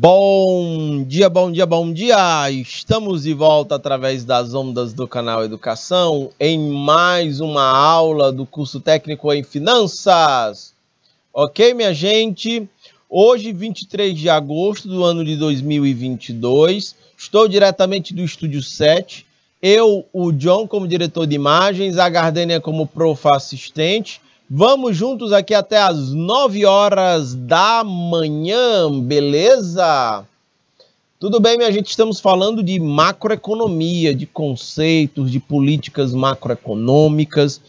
Bom dia, bom dia, bom dia! Estamos de volta através das ondas do canal Educação em mais uma aula do curso técnico em Finanças. Ok, minha gente? Hoje, 23 de agosto do ano de 2022, estou diretamente do Estúdio 7. Eu, o John, como diretor de imagens, a Gardênia como prof assistente. Vamos juntos aqui até as 9 horas da manhã, beleza? Tudo bem, minha gente? Estamos falando de macroeconomia, de conceitos, de políticas macroeconômicas.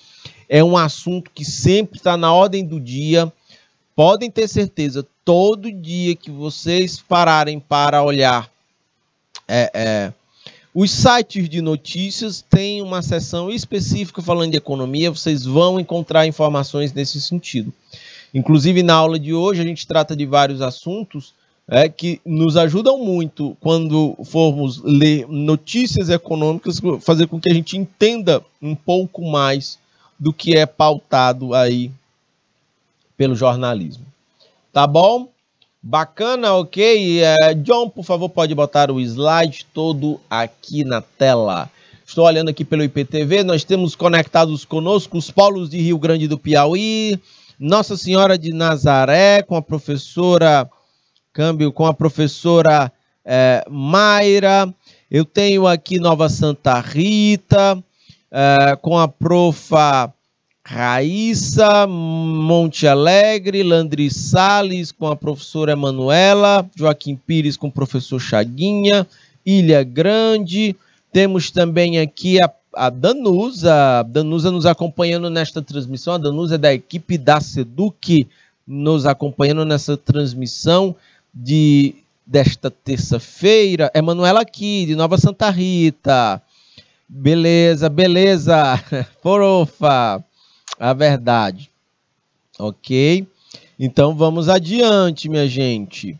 É um assunto que sempre está na ordem do dia. Podem ter certeza, todo dia que vocês pararem para olhar os sites de notícias, tem uma seção específica falando de economia, vocês vão encontrar informações nesse sentido. Inclusive, na aula de hoje, a gente trata de vários assuntos que nos ajudam muito quando formos ler notícias econômicas, fazer com que a gente entenda um pouco mais do que é pautado aí pelo jornalismo. Tá bom? Bacana, ok? John, por favor, pode botar o slide todo aqui na tela. Estou olhando aqui pelo IPTV, nós temos conectados conosco os polos de Rio Grande do Piauí, Nossa Senhora de Nazaré, com a professora Mayra. Eu tenho aqui Nova Santa Rita, com a profa Raíssa, Monte Alegre, Landry Salles com a professora Emanuela, Joaquim Pires com o professor Chaguinha, Ilha Grande. Temos também aqui a Danusa nos acompanhando nesta transmissão. A Danusa é da equipe da Seduc, nos acompanhando nessa transmissão desta terça-feira. Emanuela aqui, de Nova Santa Rita. Beleza, profa. A verdade. Ok? Então, vamos adiante, minha gente.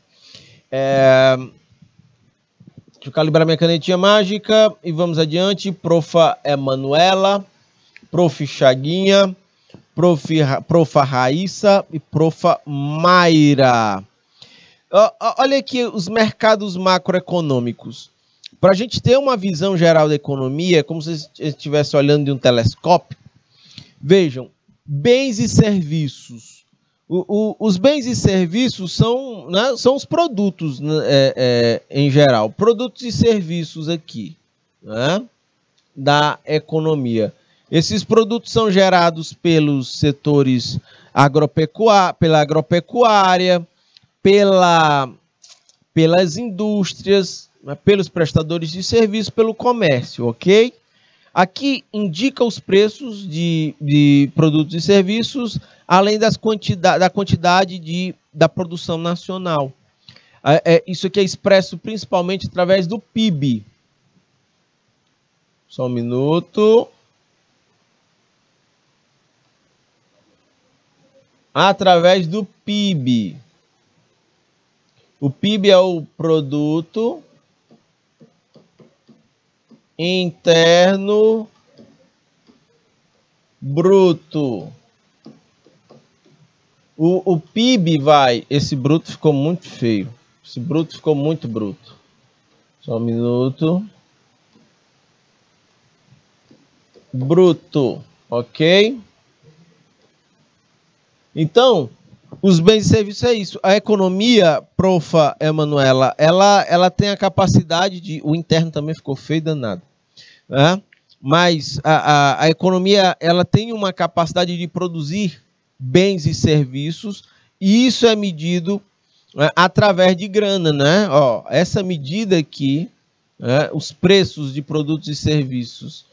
Deixa eu calibrar minha canetinha mágica e vamos adiante. Profa Emanuela, prof Chaguinha, profa Raíssa e profa Mayra. Olha aqui os mercados macroeconômicos. Para a gente ter uma visão geral da economia, é como se estivesse olhando de um telescópio. Vejam, bens e serviços. Os bens e serviços são os produtos, em geral. Produtos e serviços aqui, né, da economia. Esses produtos são gerados pelos setores pela agropecuária, pelas indústrias, pelos prestadores de serviço, pelo comércio, ok? Aqui indica os preços de produtos e serviços, além da quantidade da produção nacional. Isso aqui é expresso principalmente através do PIB. Só um minuto. Através do PIB. O PIB é o produto interno bruto. O PIB esse bruto ficou muito feio. Esse bruto ficou muito bruto. Só um minuto. Bruto, ok? Então, os bens e serviços é isso. A economia, profa Emanuela, ela tem a capacidade de... O interno também ficou feio danado. Mas a economia ela tem uma capacidade de produzir bens e serviços, e isso é medido através de grana, né? Essa medida aqui, os preços de produtos e serviços,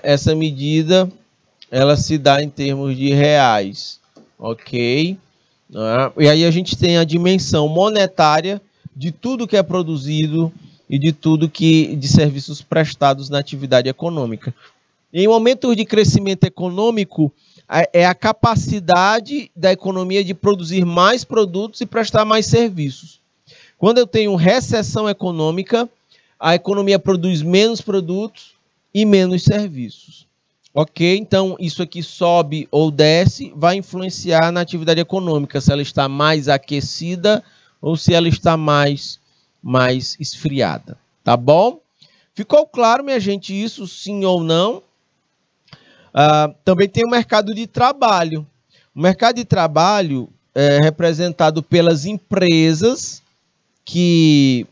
essa medida ela se dá em termos de reais, ok? E aí a gente tem a dimensão monetária de tudo que é produzido e de tudo de serviços prestados na atividade econômica. Em momentos de crescimento econômico, é a capacidade da economia de produzir mais produtos e prestar mais serviços. Quando eu tenho recessão econômica, a economia produz menos produtos e menos serviços. Ok? Então, isso aqui sobe ou desce, vai influenciar na atividade econômica, se ela está mais aquecida ou se ela está mais mais esfriada, tá bom? Ficou claro, minha gente, isso sim ou não? Também tem o mercado de trabalho. O mercado de trabalho é representado pelas empresas que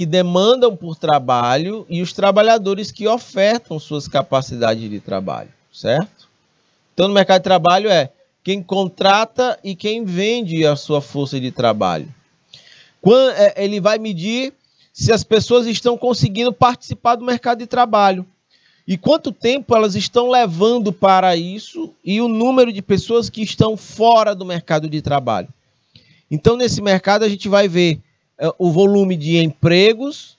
demandam por trabalho e os trabalhadores que ofertam suas capacidades de trabalho, certo? Então, no mercado de trabalho é quem contrata e quem vende a sua força de trabalho. Ele vai medir se as pessoas estão conseguindo participar do mercado de trabalho e quanto tempo elas estão levando para isso e o número de pessoas que estão fora do mercado de trabalho. Então, nesse mercado, a gente vai ver o volume de empregos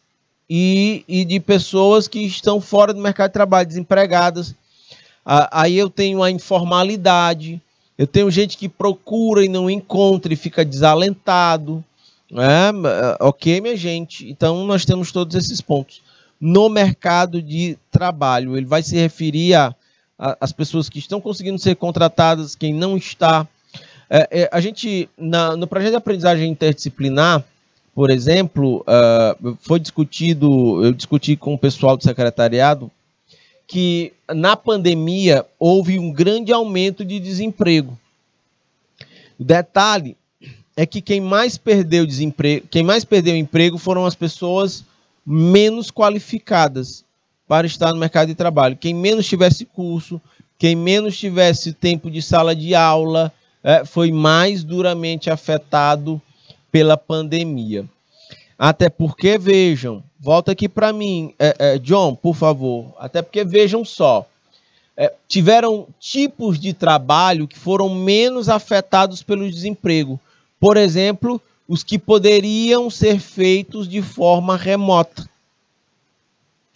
e de pessoas que estão fora do mercado de trabalho, desempregadas. Aí eu tenho a informalidade, eu tenho gente que procura e não encontra e fica desalentado. Ok, minha gente? Então, nós temos todos esses pontos. No mercado de trabalho, ele vai se referir às pessoas que estão conseguindo ser contratadas, quem não está. A gente, no projeto de aprendizagem interdisciplinar, por exemplo, eu discuti com o pessoal do secretariado que na pandemia houve um grande aumento de desemprego. O detalhe é que quem mais perdeu emprego foram as pessoas menos qualificadas para estar no mercado de trabalho. Quem menos tivesse curso, quem menos tivesse tempo de sala de aula, foi mais duramente afetado pela pandemia. Até porque, vejam, volta aqui para mim, John, por favor, até porque vejam só, tiveram tipos de trabalho que foram menos afetados pelo desemprego. Por exemplo, os que poderiam ser feitos de forma remota,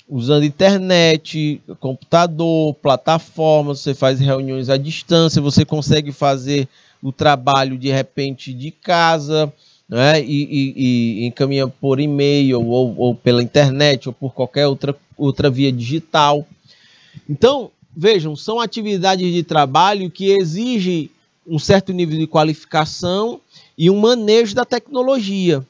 usando internet, computador, plataformas, você faz reuniões à distância, você consegue fazer o trabalho de repente de casa, né, e encaminha por e-mail ou pela internet ou por qualquer outra via digital. Então, vejam, são atividades de trabalho que exigem um certo nível de qualificação e um manejo da tecnologia.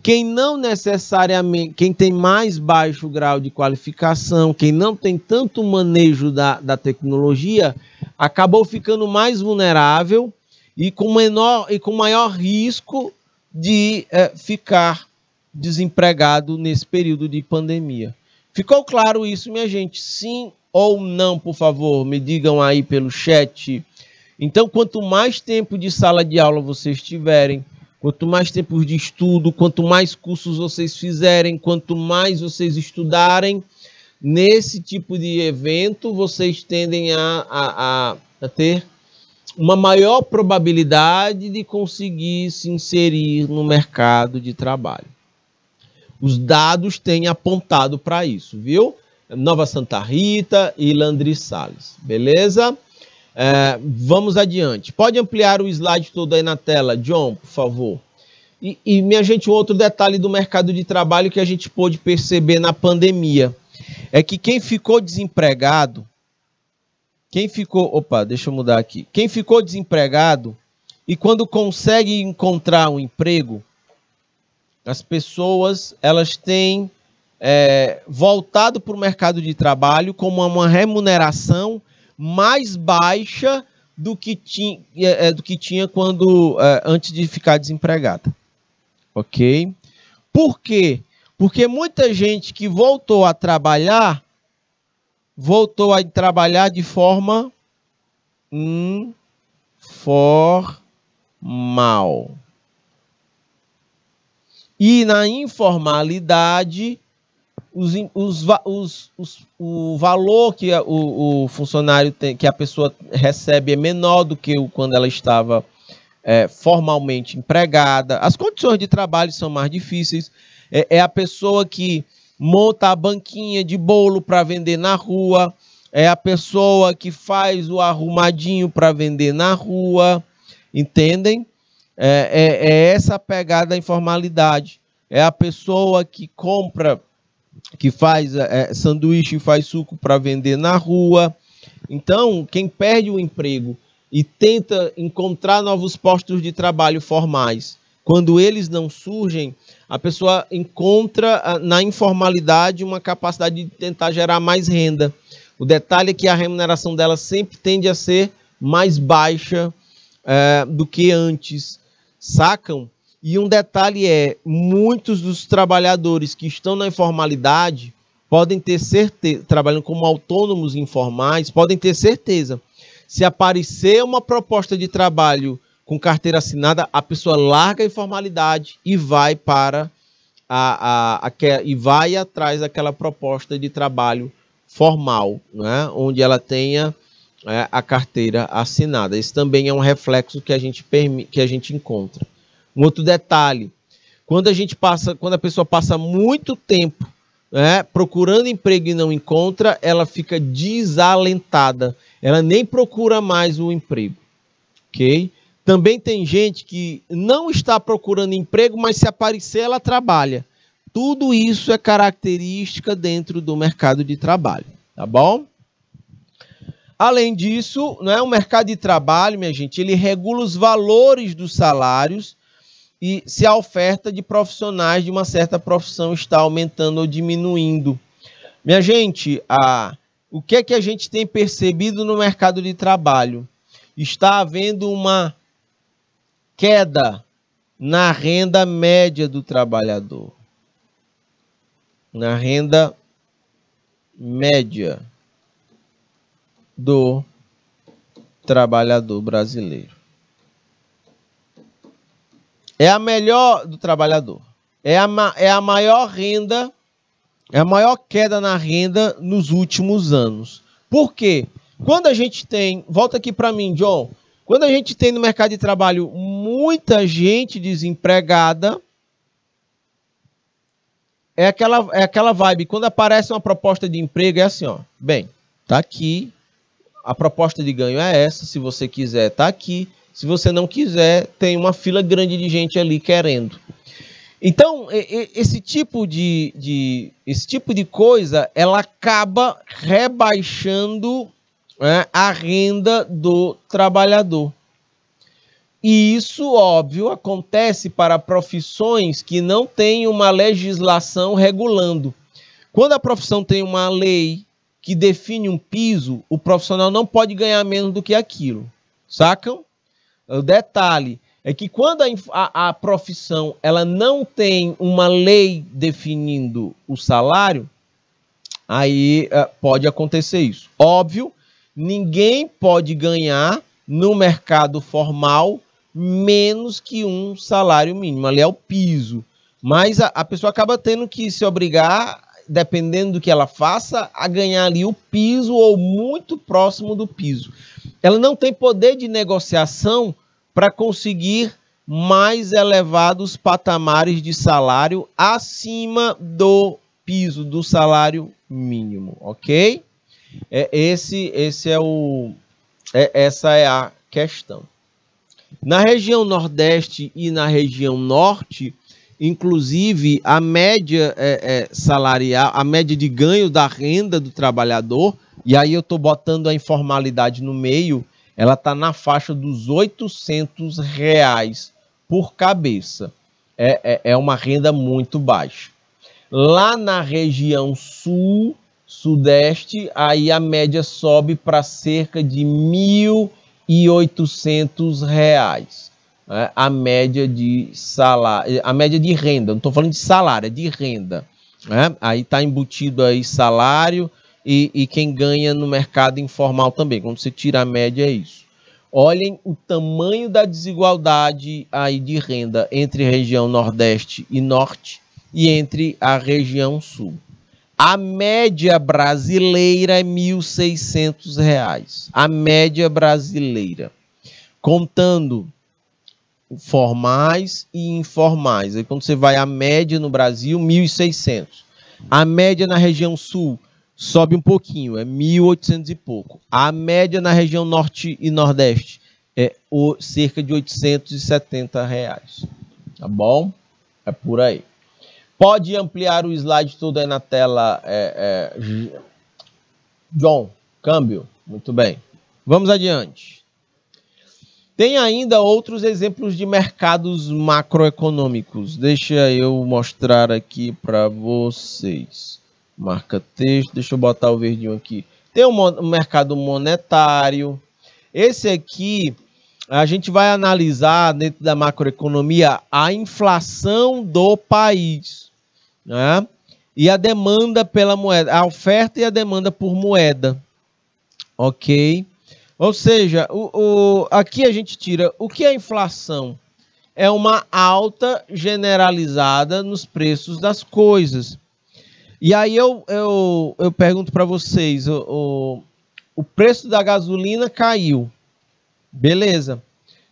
Quem não necessariamente, quem tem mais baixo grau de qualificação, quem não tem tanto manejo da tecnologia, acabou ficando mais vulnerável e com maior risco de ficar desempregado nesse período de pandemia. Ficou claro isso, minha gente? Sim ou não, por favor? Me digam aí pelo chat. Então, quanto mais tempo de sala de aula vocês tiverem, quanto mais tempo de estudo, quanto mais cursos vocês fizerem, quanto mais vocês estudarem, nesse tipo de evento, vocês tendem a ter uma maior probabilidade de conseguir se inserir no mercado de trabalho. Os dados têm apontado para isso, viu? Nova Santa Rita e Landry Salles, beleza? Vamos adiante. Pode ampliar o slide todo aí na tela, John, por favor. E, minha gente, um outro detalhe do mercado de trabalho que a gente pôde perceber na pandemia é que quem ficou desempregado, deixa eu mudar aqui. Quem ficou desempregado e quando consegue encontrar um emprego, as pessoas, elas têm voltado para o mercado de trabalho como uma remuneração mais baixa do que tinha quando antes de ficar desempregada. Ok? Por quê? Porque muita gente que voltou a trabalhar de forma informal. E na informalidade, o valor que o funcionário tem, que a pessoa recebe é menor do que quando ela estava formalmente empregada. As condições de trabalho são mais difíceis. É a pessoa que monta a banquinha de bolo para vender na rua, é a pessoa que faz o arrumadinho para vender na rua, entendem? É essa pegada da informalidade. É a pessoa que compra, que faz sanduíche e faz suco para vender na rua. Então, quem perde o emprego e tenta encontrar novos postos de trabalho formais. Quando eles não surgem, a pessoa encontra na informalidade uma capacidade de tentar gerar mais renda. O detalhe é que a remuneração dela sempre tende a ser mais baixa do que antes, sacam? E um detalhe é, muitos dos trabalhadores que estão na informalidade podem ter certeza, trabalhando como autônomos informais, podem ter certeza, se aparecer uma proposta de trabalho com carteira assinada, a pessoa larga a informalidade e vai para e vai atrás daquela proposta de trabalho formal, né? Onde ela tenha a carteira assinada. Esse também é um reflexo que a gente encontra. Um outro detalhe, quando a pessoa passa muito tempo procurando emprego e não encontra, ela fica desalentada, ela nem procura mais o emprego, ok? Também tem gente que não está procurando emprego, mas se aparecer ela trabalha. Tudo isso é característica dentro do mercado de trabalho, tá bom? Além disso, o mercado de trabalho, minha gente, ele regula os valores dos salários e se a oferta de profissionais de uma certa profissão está aumentando ou diminuindo. Minha gente, o que é que a gente tem percebido no mercado de trabalho? Está havendo uma queda na renda média do trabalhador. Na renda média do trabalhador brasileiro. É a melhor do trabalhador. É a maior renda, é a maior queda na renda nos últimos anos. Por quê? Quando a gente tem, volta aqui para mim, John, quando a gente tem no mercado de trabalho muita gente desempregada, é aquela vibe, quando aparece uma proposta de emprego, é assim, ó, bem, tá aqui, a proposta de ganho é essa, se você quiser, tá aqui. Se você não quiser, tem uma fila grande de gente ali querendo. Então, esse tipo de coisa, ela acaba rebaixando a renda do trabalhador. E isso, óbvio, acontece para profissões que não têm uma legislação regulando. Quando a profissão tem uma lei que define um piso, o profissional não pode ganhar menos do que aquilo. Sacam? O detalhe é que quando a profissão ela não tem uma lei definindo o salário, aí pode acontecer isso. Óbvio, ninguém pode ganhar no mercado formal menos que um salário mínimo. Ali é o piso. Mas a pessoa acaba tendo que se obrigar, dependendo do que ela faça, a ganhar ali o piso ou muito próximo do piso. Ela não tem poder de negociação para conseguir mais elevados patamares de salário acima do piso do salário mínimo, ok? Essa é a questão. Na região Nordeste e na região Norte, inclusive, a média salarial, a média de ganho da renda do trabalhador, e aí eu estou botando a informalidade no meio, ela está na faixa dos R$800 por cabeça. É uma renda muito baixa. Lá na região Sul, Sudeste, aí a média sobe para cerca de R$1.800. A média de salário, a média de renda, não estou falando de salário, é de renda. Aí está embutido aí salário e quem ganha no mercado informal também. Quando você tira a média é isso. Olhem o tamanho da desigualdade aí de renda entre a região Nordeste e Norte e entre a região Sul. A média brasileira é R$1.600. A média brasileira. Contando formais e informais. Aí quando você vai a média no Brasil, 1.600. A média na região Sul sobe um pouquinho, é 1.800 e pouco. A média na região Norte e Nordeste é cerca de R$870. Tá bom? É por aí. Pode ampliar o slide todo aí na tela, John, câmbio. Muito bem. Vamos adiante. Tem ainda outros exemplos de mercados macroeconômicos. Deixa eu mostrar aqui para vocês. Marca texto, deixa eu botar o verdinho aqui. Tem um mercado monetário. Esse aqui, a gente vai analisar dentro da macroeconomia a inflação do país, né? E a demanda pela moeda, a oferta e a demanda por moeda, ok? Ou seja, aqui a gente tira o que é inflação? É uma alta generalizada nos preços das coisas. E aí eu pergunto para vocês, o preço da gasolina caiu, beleza,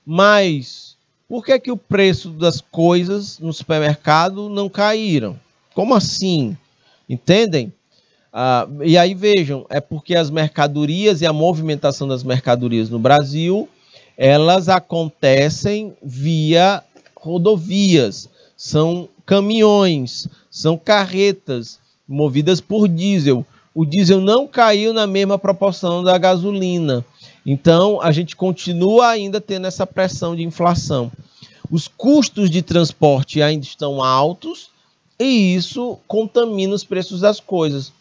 mas por que o preço das coisas no supermercado não caíram? Como assim? Entendem? E aí vejam, é porque as mercadorias e a movimentação das mercadorias no Brasil, elas acontecem via rodovias, são caminhões, são carretas movidas por diesel. O diesel não caiu na mesma proporção da gasolina. Então, a gente continua ainda tendo essa pressão de inflação. Os custos de transporte ainda estão altos e isso contamina os preços das coisas.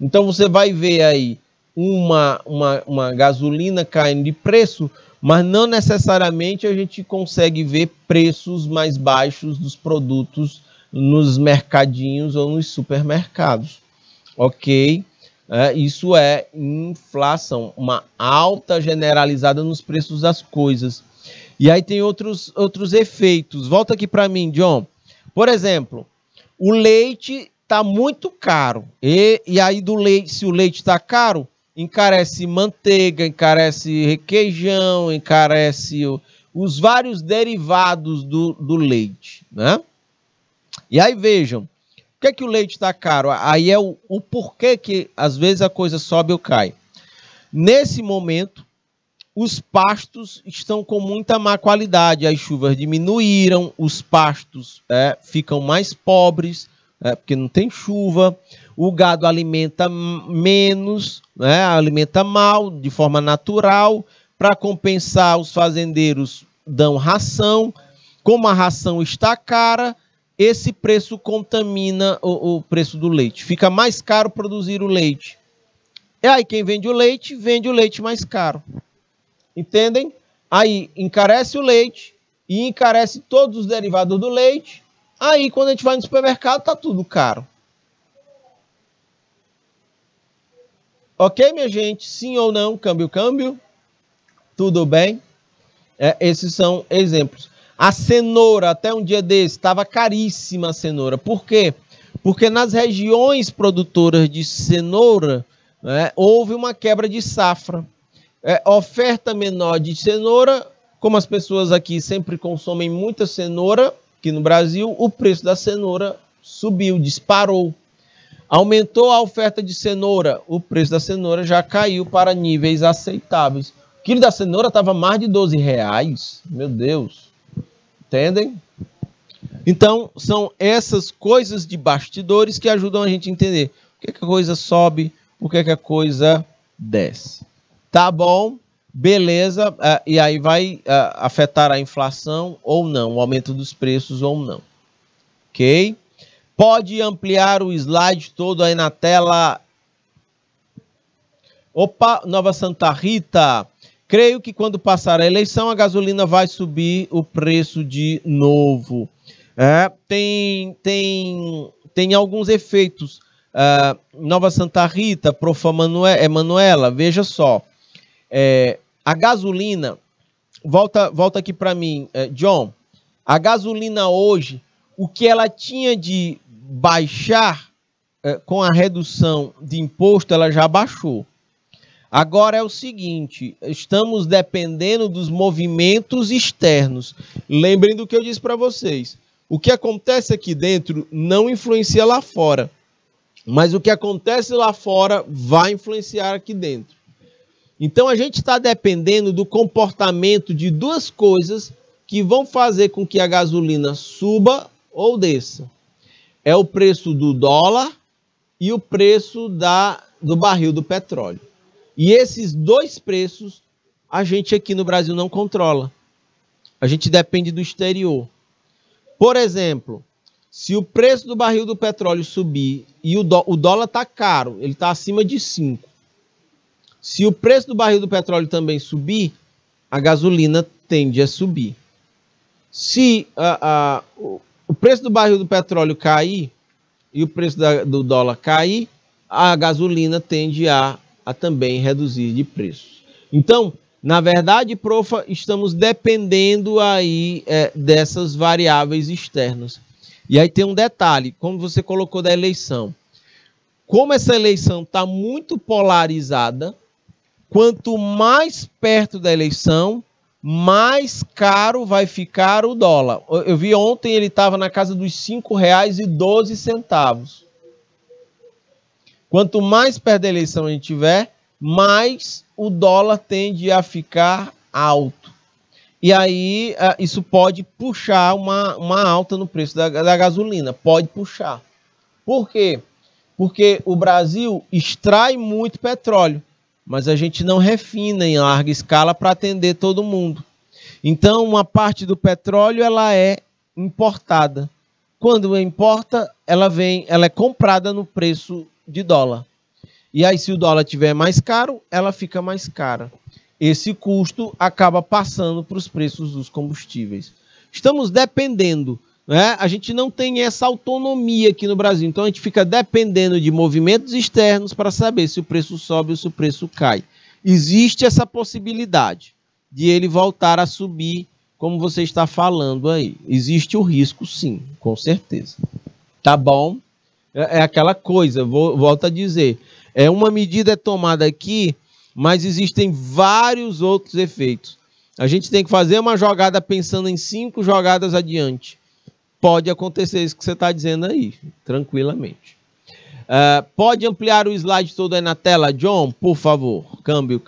Então, você vai ver aí uma gasolina caindo de preço, mas não necessariamente a gente consegue ver preços mais baixos dos produtos nos mercadinhos ou nos supermercados. Ok? Isso é inflação, uma alta generalizada nos preços das coisas. E aí tem outros efeitos. Volta aqui para mim, John. Por exemplo, o leite está muito caro. E aí do leite, se o leite está caro, encarece manteiga, encarece requeijão, encarece os vários derivados do leite, né? E aí vejam, por que o leite está caro? Aí é o porquê que às vezes a coisa sobe ou cai. Nesse momento, os pastos estão com muita má qualidade, as chuvas diminuíram, os pastos ficam mais pobres, porque não tem chuva, o gado alimenta menos, alimenta mal, de forma natural. Para compensar, os fazendeiros dão ração. Como a ração está cara, esse preço contamina o preço do leite. Fica mais caro produzir o leite. E aí quem vende o leite mais caro. Entendem? Aí encarece o leite e encarece todos os derivados do leite. Aí quando a gente vai no supermercado tá tudo caro. Ok, minha gente? Sim ou não? Câmbio? Tudo bem? Esses são exemplos. A cenoura, até um dia desse, estava caríssima a cenoura. Por quê? Porque nas regiões produtoras de cenoura, houve uma quebra de safra. Oferta menor de cenoura, como as pessoas aqui sempre consomem muita cenoura, aqui no Brasil, o preço da cenoura subiu, disparou. Aumentou a oferta de cenoura, o preço da cenoura já caiu para níveis aceitáveis. O quilo da cenoura estava mais de R$12. Meu Deus. Entendem? Então, são essas coisas de bastidores que ajudam a gente a entender por que a coisa sobe, por que a coisa desce. Tá bom? Beleza. E aí vai afetar a inflação ou não, o aumento dos preços ou não. Ok? Pode ampliar o slide todo aí na tela. Opa, Nova Santa Rita. Creio que quando passar a eleição, a gasolina vai subir o preço de novo. Tem alguns efeitos. Nova Santa Rita, Profa Emanuela, veja só. A gasolina, volta aqui para mim, John. A gasolina hoje, o que ela tinha de baixar com a redução de imposto, ela já baixou. Agora é o seguinte, estamos dependendo dos movimentos externos. Lembrem do que eu disse para vocês. O que acontece aqui dentro não influencia lá fora. Mas o que acontece lá fora vai influenciar aqui dentro. Então a gente está dependendo do comportamento de duas coisas que vão fazer com que a gasolina suba ou desça. É o preço do dólar e o preço do barril do petróleo. E esses dois preços a gente aqui no Brasil não controla. A gente depende do exterior. Por exemplo, se o preço do barril do petróleo subir e o dólar está caro, ele está acima de 5. Se o preço do barril do petróleo também subir, a gasolina tende a subir. Se o preço do barril do petróleo cair e o preço do dólar cair, a gasolina tende a também reduzir de preço. Então, na verdade, profa, estamos dependendo aí dessas variáveis externas. E aí tem um detalhe, como você colocou da eleição. Como essa eleição está muito polarizada, quanto mais perto da eleição, mais caro vai ficar o dólar. Eu vi ontem, ele estava na casa dos R$ 5,12. Quanto mais perto da eleição a gente tiver, mais o dólar tende a ficar alto. E aí isso pode puxar uma alta no preço da gasolina. Pode puxar. Por quê? Porque o Brasil extrai muito petróleo, mas a gente não refina em larga escala para atender todo mundo. Então, uma parte do petróleo ela é importada. Quando importa, ela é comprada no preço de dólar. E aí, se o dólar estiver mais caro, ela fica mais cara. Esse custo acaba passando para os preços dos combustíveis. Estamos dependendo, né? A gente não tem essa autonomia aqui no Brasil. Então, a gente fica dependendo de movimentos externos para saber se o preço sobe ou se o preço cai. Existe essa possibilidade de ele voltar a subir, como você está falando aí. Existe o risco, sim, com certeza. Tá bom? É aquela coisa, volto a dizer. Uma medida é tomada aqui, mas existem vários outros efeitos. A gente tem que fazer uma jogada pensando em 5 jogadas adiante. Pode acontecer isso que você está dizendo aí, tranquilamente. Pode ampliar o slide todo aí na tela, John, por favor. Câmbio.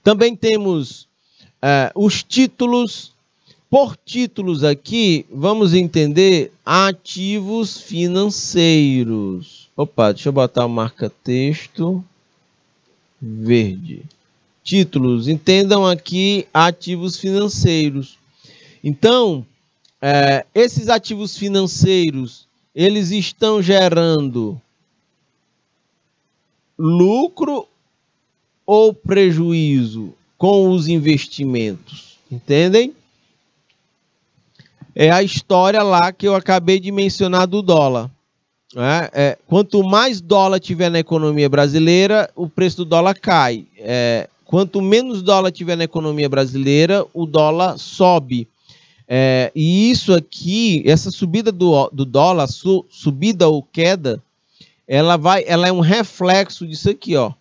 Também temos os títulos. Por títulos aqui, vamos entender ativos financeiros. Opa, deixa eu botar o marca-texto verde. Títulos, entendam aqui ativos financeiros. Então, esses ativos financeiros, eles estão gerando lucro ou prejuízo com os investimentos? Entendem? É a história lá que eu acabei de mencionar do dólar. Quanto mais dólar tiver na economia brasileira, o preço do dólar cai. Quanto menos dólar tiver na economia brasileira, o dólar sobe. E isso aqui, essa subida do dólar, subida ou queda, ela é um reflexo disso aqui, ó.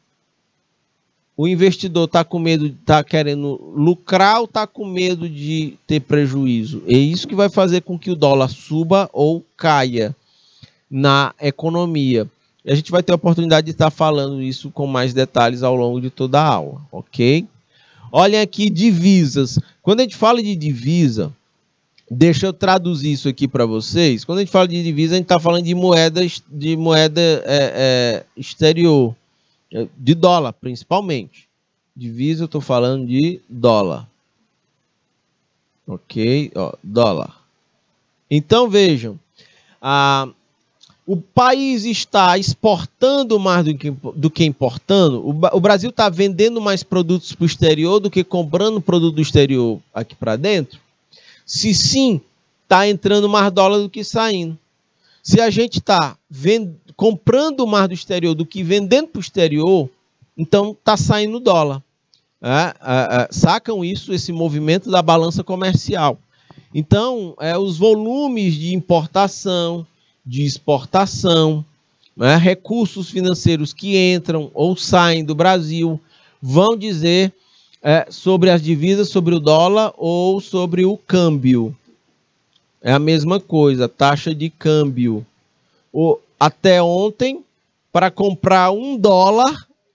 O investidor está com medo, está querendo lucrar ou está com medo de ter prejuízo? É isso que vai fazer com que o dólar suba ou caia na economia. E a gente vai ter a oportunidade de estar falando isso com mais detalhes ao longo de toda a aula, ok? Olhem aqui, divisas. Quando a gente fala de divisa, deixa eu traduzir isso aqui para vocês. Quando a gente fala de divisa, a gente está falando de moeda exterior. De dólar, principalmente. Divisa, eu estou falando de dólar. Ok? Dólar. Então, vejam. O país está exportando mais do que importando. O Brasil está vendendo mais produtos para o exterior do que comprando produto do exterior aqui para dentro? Se sim, está entrando mais dólar do que saindo. Se a gente está comprando mais do exterior do que vendendo para o exterior, então está saindo dólar. Sacam isso, esse movimento da balança comercial. Então, os volumes de importação, de exportação, recursos financeiros que entram ou saem do Brasil, vão dizer sobre as divisas, sobre o dólar ou sobre o câmbio. É a mesma coisa, taxa de câmbio. Até ontem, para comprar $1,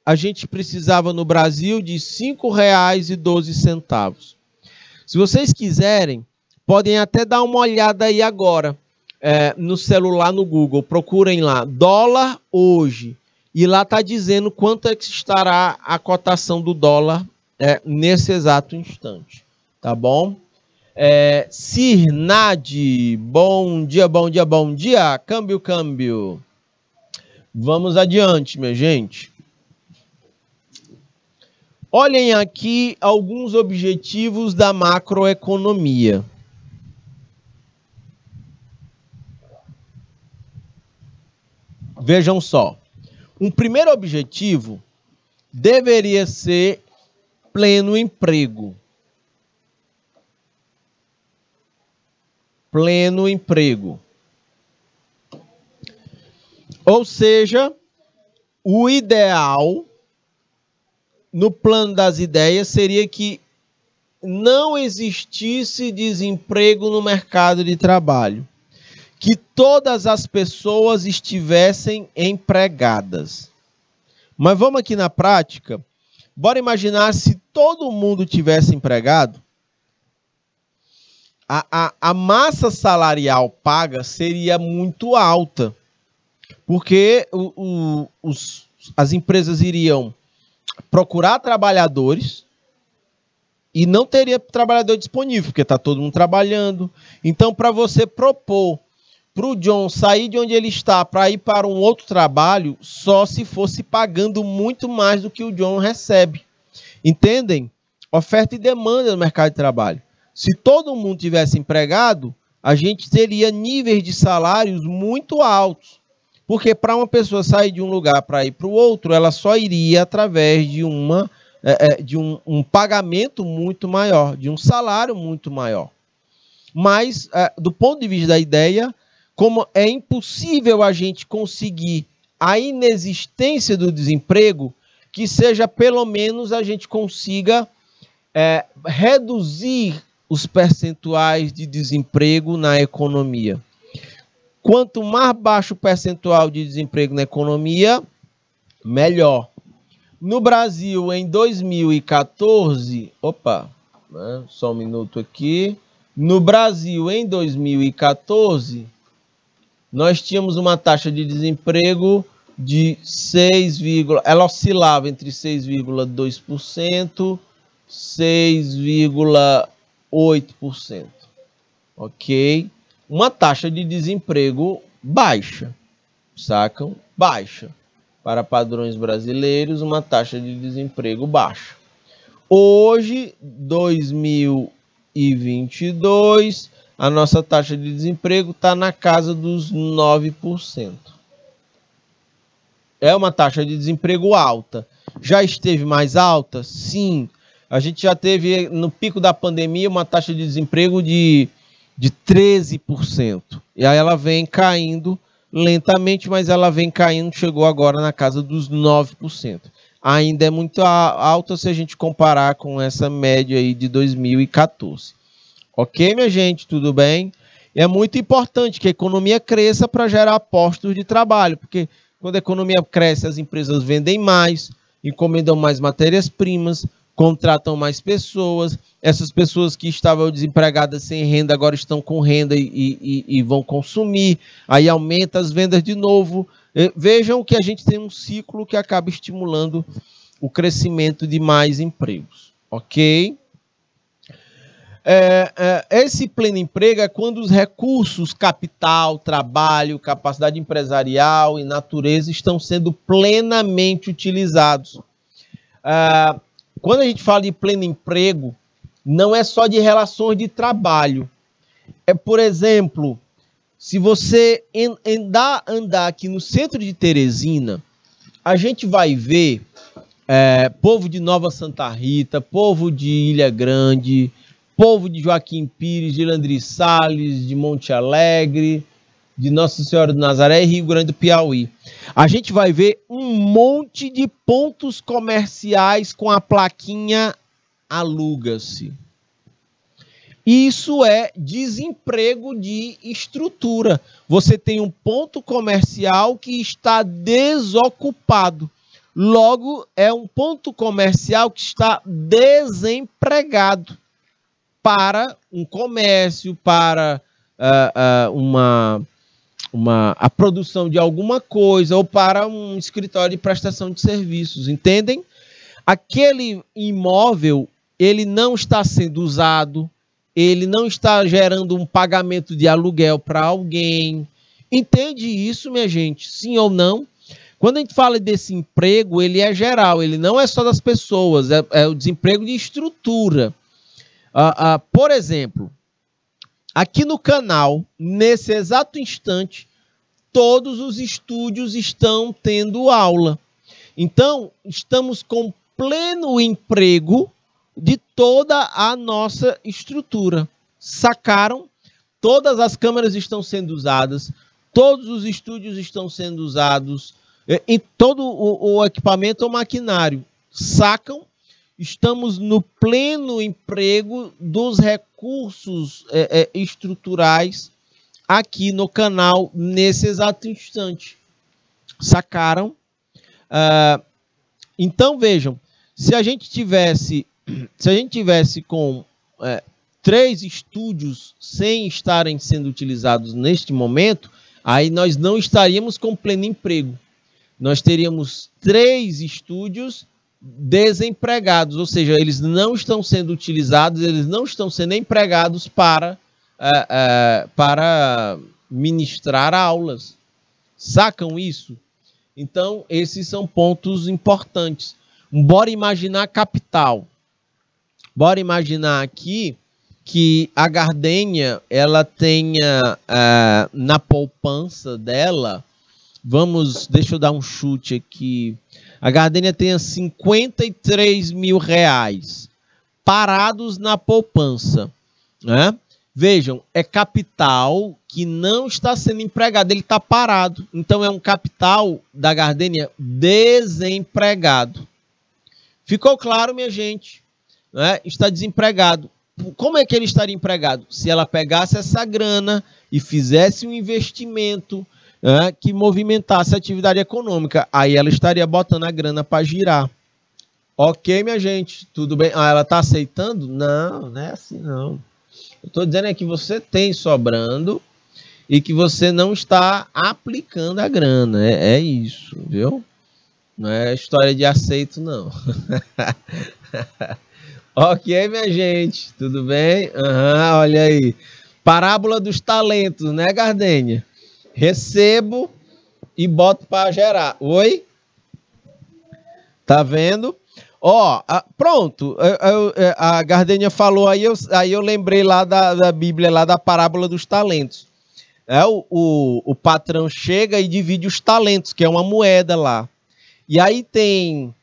a gente precisava no Brasil de R$ 5,12. Se vocês quiserem, podem até dar uma olhada aí agora, no celular, no Google. Procurem lá, dólar hoje. E lá está dizendo quanto é que estará a cotação do dólar nesse exato instante. tá bom? Cirnade, bom dia, bom dia, bom dia. Câmbio, câmbio. Vamos adiante, minha gente. Olhem aqui alguns objetivos da macroeconomia. Vejam só. Um primeiro objetivo deveria ser pleno emprego. Pleno emprego. Ou seja, o ideal no plano das ideias seria que não existisse desemprego no mercado de trabalho, que todas as pessoas estivessem empregadas. Mas vamos aqui na prática, bora imaginar se todo mundo tivesse empregado, a massa salarial paga seria muito alta, porque as empresas iriam procurar trabalhadores e não teria trabalhador disponível, porque está todo mundo trabalhando. Então, para você propor para o John sair de onde ele está para ir para um outro trabalho, só se fosse pagando muito mais do que o John recebe. Entendem? Oferta e demanda no mercado de trabalho. Se todo mundo tivesse empregado, a gente teria níveis de salários muito altos. Porque para uma pessoa sair de um lugar para ir para o outro, ela só iria através de um pagamento muito maior, de um salário muito maior. Mas, do ponto de vista da ideia, como é impossível a gente conseguir a inexistência do desemprego, que seja pelo menos a gente consiga reduzir os percentuais de desemprego na economia. Quanto mais baixo o percentual de desemprego na economia, melhor. No Brasil, em 2014... só um minuto aqui. No Brasil, em 2014, nós tínhamos uma taxa de desemprego de 6, ela oscilava entre 6,2% e 6,8%. Ok? Uma taxa de desemprego baixa, sacam? Baixa. Para padrões brasileiros, uma taxa de desemprego baixa. Hoje, 2022, a nossa taxa de desemprego está na casa dos 9%. É uma taxa de desemprego alta. Já esteve mais alta? Sim. A gente já teve, no pico da pandemia, uma taxa de desemprego de 13%. E aí ela vem caindo lentamente, mas ela vem caindo, chegou agora na casa dos 9%. Ainda é muito alta se a gente comparar com essa média aí de 2014. Ok, minha gente? Tudo bem? É muito importante que a economia cresça para gerar postos de trabalho, porque quando a economia cresce, as empresas vendem mais, encomendam mais matérias-primas, contratam mais pessoas. Essas pessoas que estavam desempregadas sem renda agora estão com renda e vão consumir. Aí aumenta as vendas de novo. Vejam que a gente tem um ciclo que acaba estimulando o crescimento de mais empregos. Ok? Esse pleno emprego é quando os recursos, capital, trabalho, capacidade empresarial e natureza estão sendo plenamente utilizados. Quando a gente fala de pleno emprego, não é só de relações de trabalho. Por exemplo, se você andar aqui no centro de Teresina, a gente vai ver povo de Nova Santa Rita, povo de Ilha Grande, povo de Joaquim Pires, de Landry Salles, de Monte Alegre, de Nossa Senhora do Nazaré e Rio Grande do Piauí. A gente vai ver um monte de pontos comerciais com a plaquinha aluga-se. Isso é desemprego de estrutura. Você tem um ponto comercial que está desocupado. Logo, é um ponto comercial que está desempregado para um comércio, para a produção de alguma coisa ou para um escritório de prestação de serviços, entendem? Aquele imóvel ele não está sendo usado, ele não está gerando um pagamento de aluguel para alguém. Entende isso, minha gente? Sim ou não? Quando a gente fala desse emprego, ele é geral, ele não é só das pessoas, é o desemprego de estrutura. Por exemplo, aqui no canal, nesse exato instante, todos os estúdios estão tendo aula. Então, estamos com pleno emprego de toda a nossa estrutura. Sacaram? Todas as câmeras estão sendo usadas, todos os estúdios estão sendo usados, em todo o equipamento ou maquinário. Sacam? Estamos no pleno emprego dos recursos estruturais aqui no canal, nesse exato instante. Sacaram? Então, vejam, se a gente tivesse com 3 estúdios sem estarem sendo utilizados neste momento, aí nós não estaríamos com pleno emprego. Nós teríamos 3 estúdios desempregados, ou seja, eles não estão sendo utilizados, eles não estão sendo empregados para ministrar aulas. Sacam isso? Então, esses são pontos importantes. Bora imaginar a capital. Bora imaginar aqui que a Gardênia, ela tenha na poupança dela, deixa eu dar um chute aqui, a Gardênia tenha 53 mil reais parados na poupança, né? Vejam, é capital que não está sendo empregado, ele está parado. Então, é um capital da Gardênia desempregado. Ficou claro, minha gente? Né? Está desempregado. Como é que ele estaria empregado? Se ela pegasse essa grana e fizesse um investimento que movimentasse a atividade econômica, aí ela estaria botando a grana para girar. Ok, minha gente? Tudo bem? Ela está aceitando? Não, não é assim não. Eu estou dizendo que você tem sobrando e que você não está aplicando a grana. É isso, viu? Não é história de aceito, não. Ok, minha gente? Tudo bem? Olha aí. Parábola dos talentos, né, Gardênia? Recebo e boto para gerar. Oi? Tá vendo? Pronto, a Gardênia falou, aí eu lembrei lá da Bíblia, lá da parábola dos talentos. O patrão chega e divide os talentos, que é uma moeda lá. E aí tem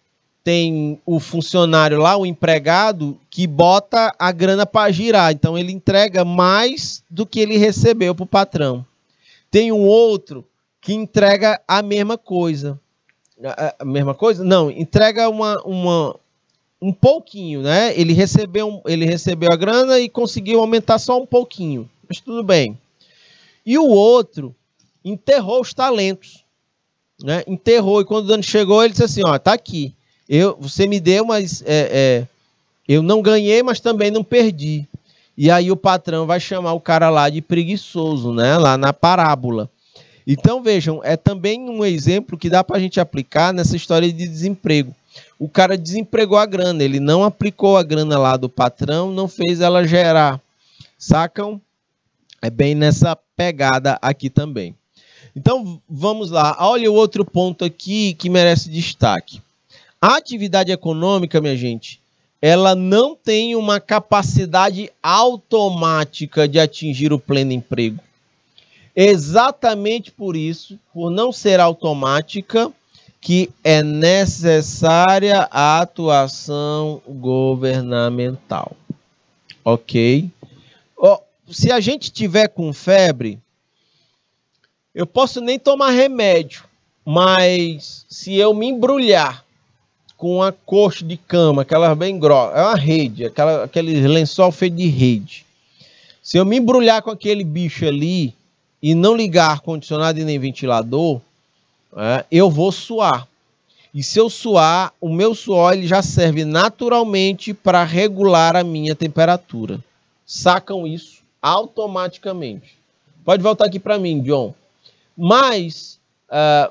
o funcionário lá, o empregado, que bota a grana para girar. Então ele entrega mais do que ele recebeu para o patrão. Tem um outro que entrega a mesma coisa. A mesma coisa? Não, entrega um pouquinho, né? Ele recebeu a grana e conseguiu aumentar só um pouquinho, mas tudo bem. E o outro enterrou os talentos, né? Enterrou, e quando o dono chegou, ele disse assim, tá aqui, você me deu, mas eu não ganhei, mas também não perdi. E aí o patrão vai chamar o cara lá de preguiçoso, né? Lá na parábola. Então, vejam, é também um exemplo que dá para a gente aplicar nessa história de desemprego. O cara desempregou a grana, ele não aplicou a grana lá do patrão, não fez ela gerar. Sacam? É bem nessa pegada aqui também. Então, vamos lá. Olha o outro ponto aqui que merece destaque. A atividade econômica, minha gente, ela não tem uma capacidade automática de atingir o pleno emprego. Exatamente por isso, por não ser automática, que é necessária a atuação governamental. Ok? Se a gente tiver com febre, eu posso nem tomar remédio, mas se eu me embrulhar com uma coxa de cama, aquela bem grossa, é uma rede, aquele lençol feito de rede. Se eu me embrulhar com aquele bicho ali e não ligar ar-condicionado e nem ventilador, eu vou suar. E se eu suar, o meu suor ele já serve naturalmente para regular a minha temperatura. Sacam isso automaticamente. Pode voltar aqui para mim, John. Mas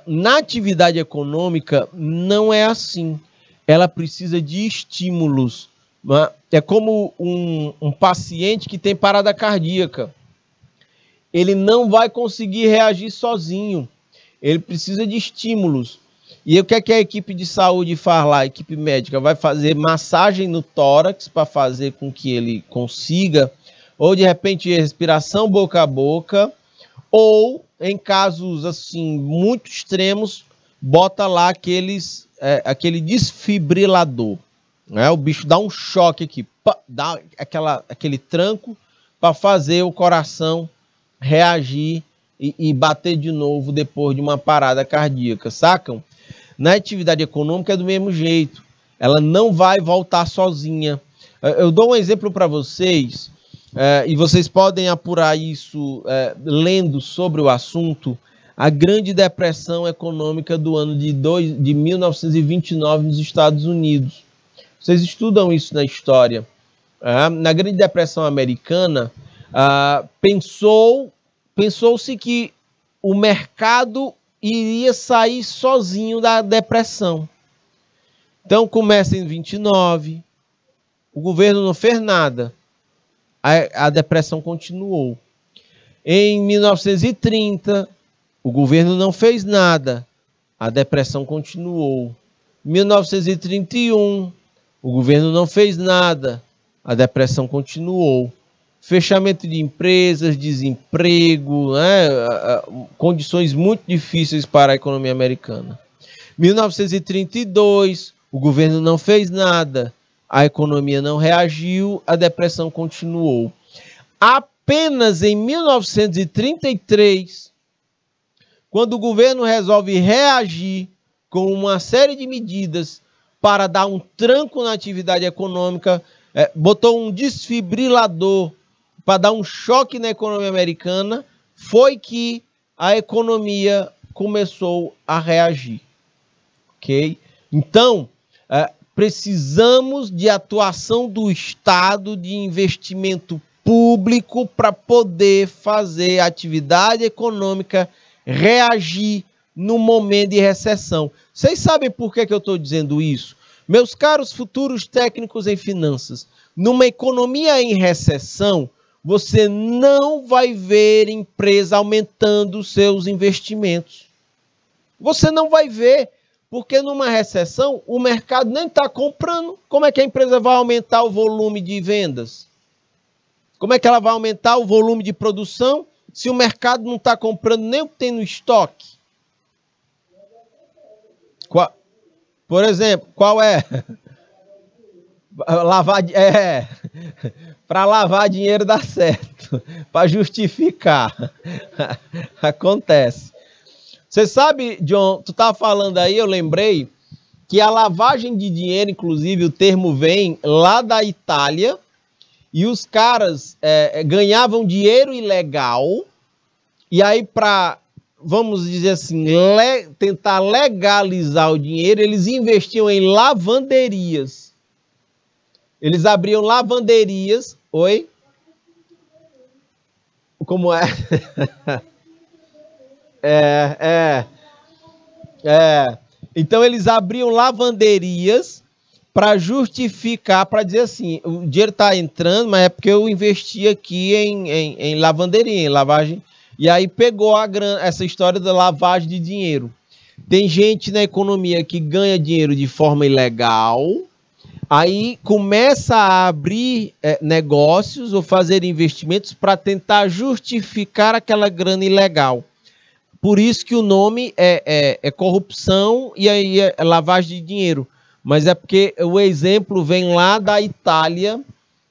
na atividade econômica não é assim. Ela precisa de estímulos É como um paciente que tem parada cardíaca. Ele não vai conseguir reagir sozinho. Ele precisa de estímulos. E o que é que a equipe de saúde faz lá? A equipe médica vai fazer massagem no tórax para fazer com que ele consiga, ou de repente respiração boca a boca, ou em casos assim muito extremos, bota lá aquele desfibrilador. Né? O bicho dá um choque aqui, dá aquele tranco para fazer o coração reagir e bater de novo depois de uma parada cardíaca, sacam? Na atividade econômica é do mesmo jeito, ela não vai voltar sozinha. Eu dou um exemplo para vocês, e vocês podem apurar isso lendo sobre o assunto, a Grande Depressão Econômica do ano de 1929 nos Estados Unidos. Vocês estudam isso na história. Na Grande Depressão Americana, pensou-se que o mercado iria sair sozinho da depressão. Então começa em 29, o governo não fez nada, a depressão continuou. Em 1930, o governo não fez nada, a depressão continuou. 1931, o governo não fez nada, a depressão continuou. Fechamento de empresas, desemprego, condições muito difíceis para a economia americana. 1932, o governo não fez nada, a economia não reagiu, a depressão continuou. Apenas em 1933, quando o governo resolve reagir com uma série de medidas para dar um tranco na atividade econômica, botou um desfibrilador para dar um choque na economia americana, foi que a economia começou a reagir. Ok? Então, precisamos de atuação do Estado, de investimento público para poder fazer a atividade econômica reagir no momento de recessão. Vocês sabem por que eu estou dizendo isso? Meus caros futuros técnicos em finanças, numa economia em recessão, você não vai ver empresa aumentando seus investimentos. Você não vai ver, porque numa recessão o mercado nem está comprando. Como é que a empresa vai aumentar o volume de vendas? Como é que ela vai aumentar o volume de produção se o mercado não está comprando nem o que tem no estoque? Por exemplo, qual é? Para lavar dinheiro dá certo, para justificar. Acontece. Você sabe, John, tu estava falando aí, eu lembrei que a lavagem de dinheiro, inclusive o termo vem lá da Itália, e os caras ganhavam dinheiro ilegal, e aí para, vamos dizer assim, tentar legalizar o dinheiro, eles investiam em lavanderias. Eles abriam lavanderias. Oi? Como é? Então eles abriam lavanderias para justificar, para dizer assim, o dinheiro está entrando, mas é porque eu investi aqui em lavanderia, em lavagem. E aí pegou essa história da lavagem de dinheiro. Tem gente na economia que ganha dinheiro de forma ilegal, aí começa a abrir negócios ou fazer investimentos para tentar justificar aquela grana ilegal. Por isso que o nome é corrupção e aí é lavagem de dinheiro. Mas é porque o exemplo vem lá da Itália,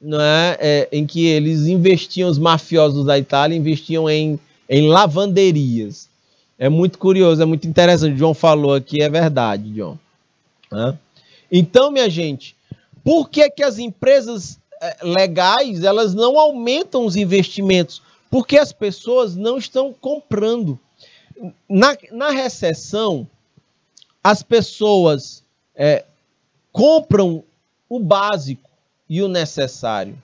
né, em que eles investiam, os mafiosos da Itália investiam em lavanderias. É muito curioso, é muito interessante. O John falou aqui, é verdade, John. Então, minha gente, por que as empresas legais elas não aumentam os investimentos? Porque as pessoas não estão comprando. Na recessão, as pessoas compram o básico e o necessário.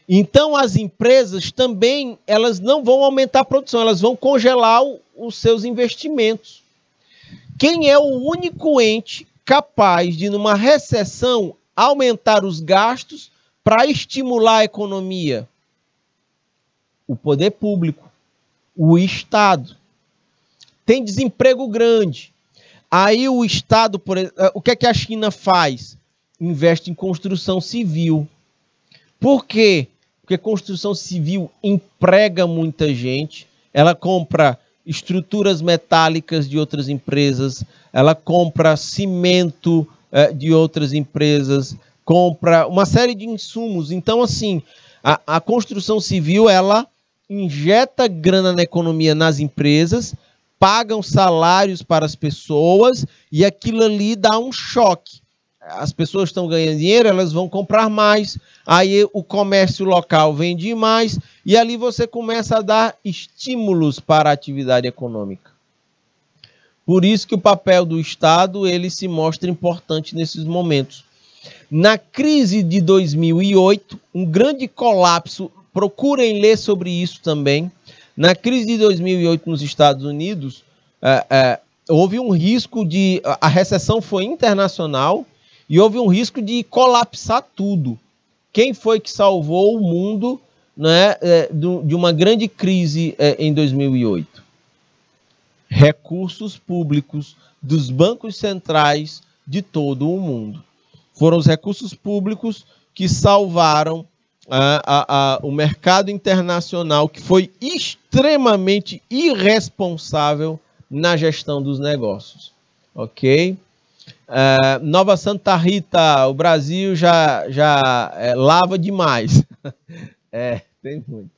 Então, as empresas também elas não vão aumentar a produção, elas vão congelar os seus investimentos. Quem é o único ente capaz de, numa recessão, aumentar os gastos para estimular a economia? O poder público, o Estado. Tem desemprego grande. Aí o Estado, o que é que a China faz? Investe em construção civil. Por quê? Porque construção civil emprega muita gente. Ela compra estruturas metálicas de outras empresas, ela compra cimento de outras empresas, compra uma série de insumos. Então, assim, a construção civil, ela injeta grana na economia, nas empresas, pagam salários para as pessoas e aquilo ali dá um choque. As pessoas estão ganhando dinheiro, elas vão comprar mais, aí o comércio local vende mais e ali você começa a dar estímulos para a atividade econômica. Por isso que o papel do Estado ele se mostra importante nesses momentos. Na crise de 2008, um grande colapso, procurem ler sobre isso também. Na crise de 2008 nos Estados Unidos, houve um risco de... A recessão foi internacional e houve um risco de colapsar tudo. Quem foi que salvou o mundo, né, de uma grande crise em 2008? Recursos públicos dos bancos centrais de todo o mundo. Foram os recursos públicos que salvaram o mercado internacional, que foi extremamente irresponsável na gestão dos negócios. Ok? Nova Santa Rita, o Brasil já lava demais. Tem muito.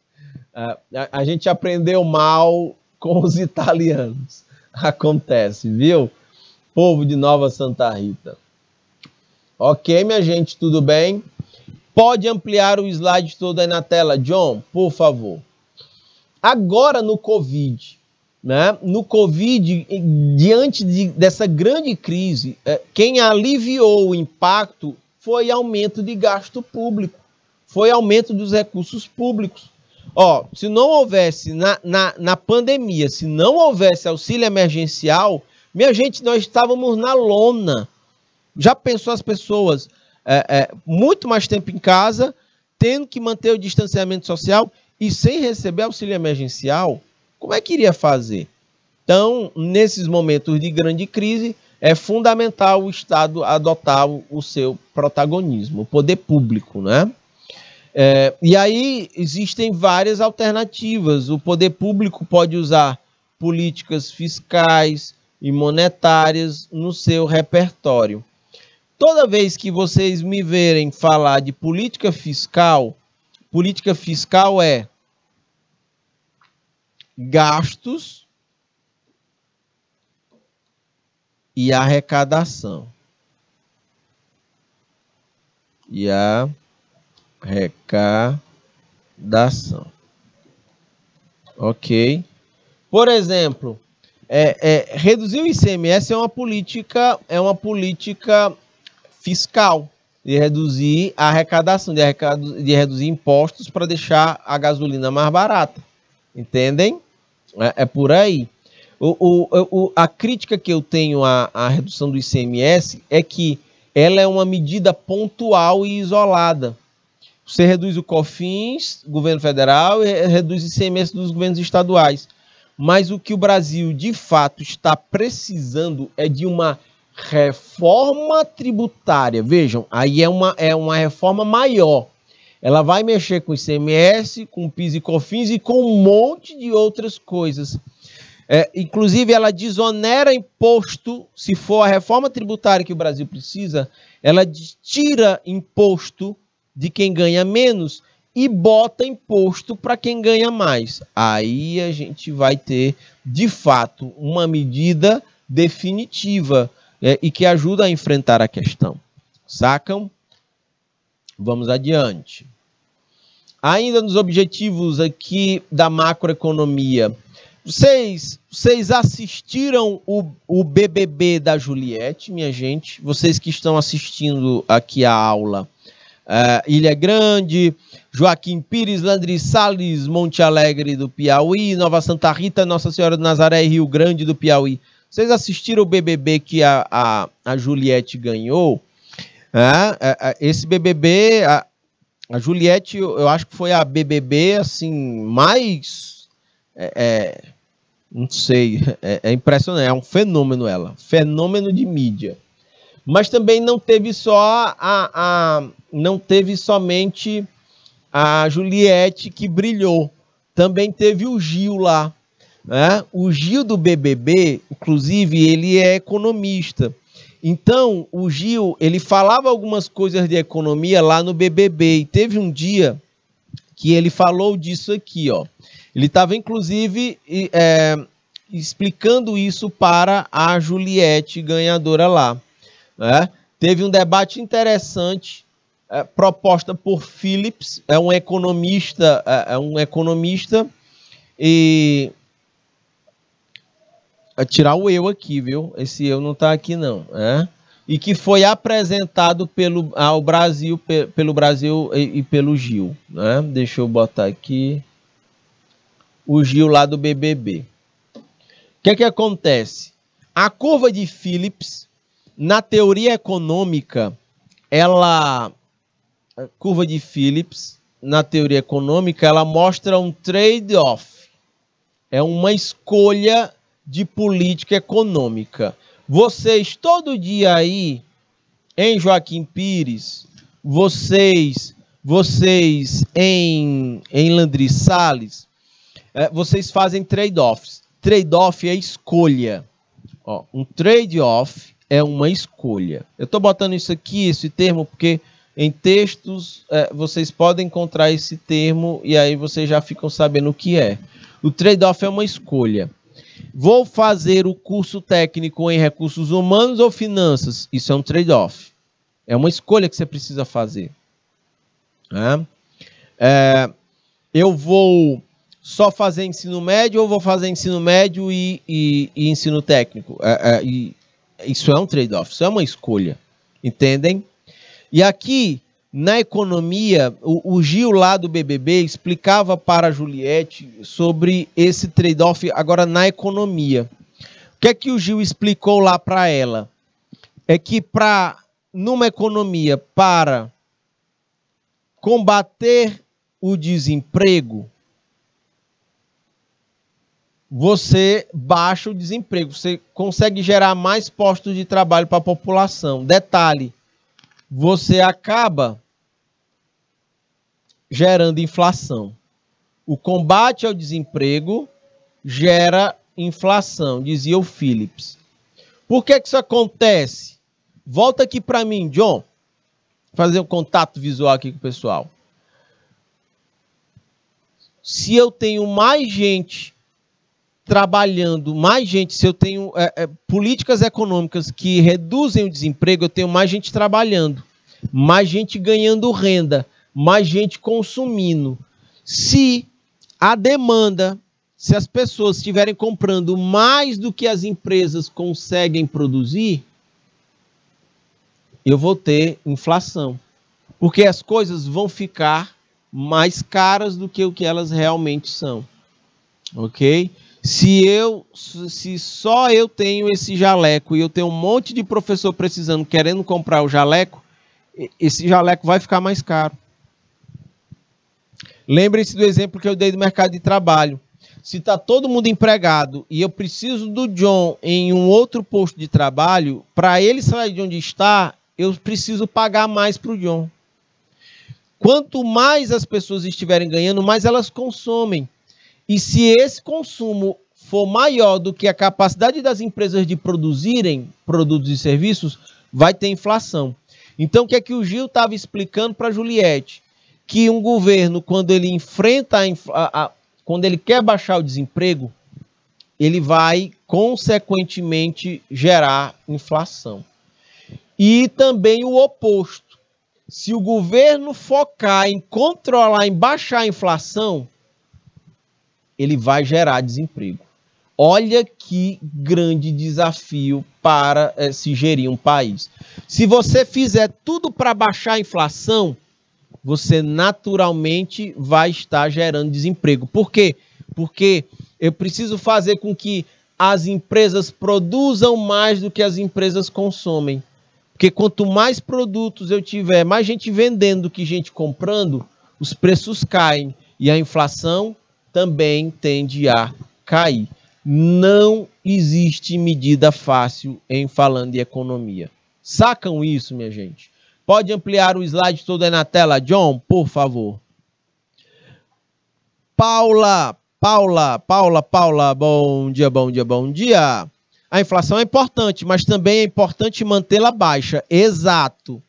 A gente aprendeu mal com os italianos. Acontece, viu? Povo de Nova Santa Rita. Ok, minha gente, tudo bem? Pode ampliar o slide todo aí na tela, John, por favor. Agora no Covid, né? No Covid, diante dessa grande crise, quem aliviou o impacto foi aumento de gasto público, foi aumento dos recursos públicos. Ó, se não houvesse, na pandemia, se não houvesse auxílio emergencial, minha gente, nós estávamos na lona. Já pensou as pessoas muito mais tempo em casa, tendo que manter o distanciamento social e sem receber auxílio emergencial? Como é que iria fazer? Então, nesses momentos de grande crise, é fundamental o Estado adotar o seu protagonismo, o poder público, né? E aí existem várias alternativas. O poder público pode usar políticas fiscais e monetárias no seu repertório. Toda vez que vocês me verem falar de política fiscal é gastos e arrecadação. E arrecadação. Ok? Por exemplo, reduzir o ICMS é uma política fiscal, de reduzir a arrecadação, de reduzir impostos para deixar a gasolina mais barata. Entendem? É por aí. A crítica que eu tenho à redução do ICMS é que ela é uma medida pontual e isolada. Você reduz o COFINS, governo federal, e reduz o ICMS dos governos estaduais. Mas o que o Brasil, de fato, está precisando é de uma reforma tributária. Vejam, aí é uma reforma maior. Ela vai mexer com o ICMS, com o PIS e COFINS e com um monte de outras coisas. Inclusive, ela desonera imposto. Se for a reforma tributária que o Brasil precisa, ela tira imposto de quem ganha menos e bota imposto para quem ganha mais. Aí a gente vai ter, de fato, uma medida definitiva e que ajuda a enfrentar a questão. Sacam? Vamos adiante. Ainda nos objetivos aqui da macroeconomia, vocês assistiram o BBB da Juliette, minha gente? Vocês que estão assistindo aqui a aula. Ilha Grande, Joaquim Pires, Landry Salles, Monte Alegre do Piauí, Nova Santa Rita, Nossa Senhora do Nazaré e Rio Grande do Piauí. Vocês assistiram o BBB que a Juliette ganhou? Esse BBB, A Juliette, eu acho que foi a BBB, assim, mais... não sei, é impressionante, é um fenômeno ela. Fenômeno de mídia. Mas também não teve só não teve somente a Juliette que brilhou. Também teve o Gil lá. Né? O Gil do BBB, inclusive, ele é economista. Então, o Gil, ele falava algumas coisas de economia lá no BBB. E teve um dia que ele falou disso aqui, ó. Ele estava, inclusive, explicando isso para a Juliette, ganhadora lá. Né? Teve um debate interessante, proposta por Phillips, é um economista, e... tirar o eu aqui, viu? Esse eu não está aqui, não. E que foi apresentado ao Brasil, pelo Brasil e pelo Gil. Né? Deixa eu botar aqui. O Gil lá do BBB. O que acontece? A curva de Phillips, na teoria econômica, a curva de Phillips, na teoria econômica, ela mostra um trade-off. É uma escolha de política econômica. Vocês, todo dia aí, em Joaquim Pires, vocês em Landry Salles, vocês fazem trade-offs. Trade-off é escolha. Ó, um trade-off é uma escolha. Eu estou botando isso aqui, esse termo, porque em textos vocês podem encontrar esse termo e aí vocês já ficam sabendo o que é. O trade-off é uma escolha. Vou fazer o curso técnico em recursos humanos ou finanças? Isso é um trade-off. É uma escolha que você precisa fazer. Eu vou só fazer ensino médio ou vou fazer ensino médio e ensino técnico? Isso é um trade-off, isso é uma escolha. Entendem? E aqui, na economia, o Gil lá do BBB explicava para a Juliette sobre esse trade-off agora na economia. O que é que o Gil explicou lá para ela? É que numa economia, para combater o desemprego, você baixa o desemprego, você consegue gerar mais postos de trabalho para a população. Detalhe, você acaba gerando inflação. O combate ao desemprego gera inflação, dizia o Phillips. Por que isso acontece? Volta aqui para mim, John. Fazer um contato visual aqui com o pessoal. Se eu tenho mais gente trabalhando, se eu tenho políticas econômicas que reduzem o desemprego, eu tenho mais gente trabalhando, mais gente ganhando renda, mais gente consumindo. Se a demanda, se as pessoas estiverem comprando mais do que as empresas conseguem produzir, eu vou ter inflação. Porque as coisas vão ficar mais caras do que o que elas realmente são. Ok? Se só eu tenho esse jaleco e eu tenho um monte de professor precisando, querendo comprar o jaleco, esse jaleco vai ficar mais caro. Lembre-se do exemplo que eu dei do mercado de trabalho. Se está todo mundo empregado e eu preciso do John em um outro posto de trabalho, para ele sair de onde está, eu preciso pagar mais para o John. Quanto mais as pessoas estiverem ganhando, mais elas consomem. E se esse consumo for maior do que a capacidade das empresas de produzirem produtos e serviços, vai ter inflação. Então, o que é que o Gil estava explicando para a Juliette? Que um governo, quando ele enfrenta, quando ele quer baixar o desemprego, ele vai, consequentemente, gerar inflação. E também o oposto. Se o governo focar em controlar, em baixar a inflação, ele vai gerar desemprego. Olha que grande desafio para se gerir um país. Se você fizer tudo para baixar a inflação, você naturalmente vai estar gerando desemprego. Por quê? Porque eu preciso fazer com que as empresas produzam mais do que as empresas consomem. Porque quanto mais produtos eu tiver, mais gente vendendo do que gente comprando, os preços caem e a inflação também tende a cair. Não existe medida fácil em falando de economia. Sacam isso, minha gente? Pode ampliar o slide todo aí na tela, John, por favor. Paula, bom dia, bom dia, bom dia. A inflação é importante, mas também é importante mantê-la baixa. Exato,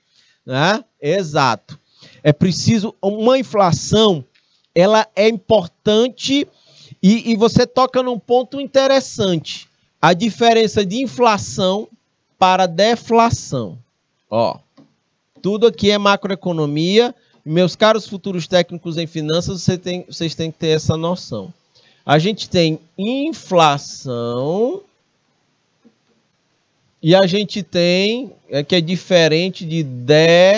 né? Exato. É preciso, uma inflação, ela é importante e você toca num ponto interessante. A diferença de inflação para deflação. Ó, tudo aqui é macroeconomia. Meus caros futuros técnicos em finanças, vocês têm que ter essa noção. A gente tem inflação e a gente tem, que é diferente de deflação.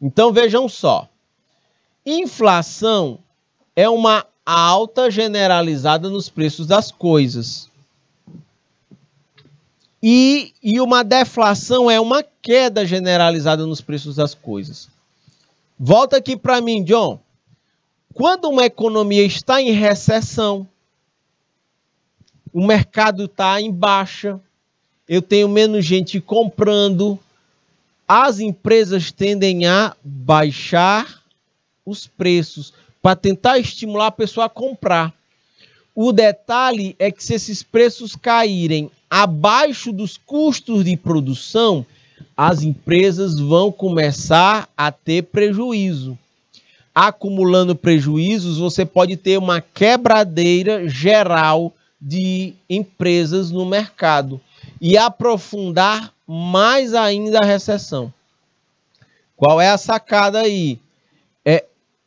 Então, vejam só. Inflação é uma alta generalizada nos preços das coisas. E uma deflação é uma queda generalizada nos preços das coisas. Volta aqui para mim, John. Quando uma economia está em recessão, o mercado está em baixa, eu tenho menos gente comprando, as empresas tendem a baixar os preços para tentar estimular a pessoa a comprar. O detalhe é que se esses preços caírem abaixo dos custos de produção, as empresas vão começar a ter prejuízo. Acumulando prejuízos, você pode ter uma quebradeira geral de empresas no mercado e aprofundar mais ainda a recessão. Qual é a sacada aí?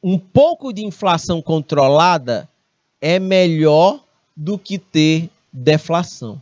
Um pouco de inflação controlada é melhor do que ter deflação.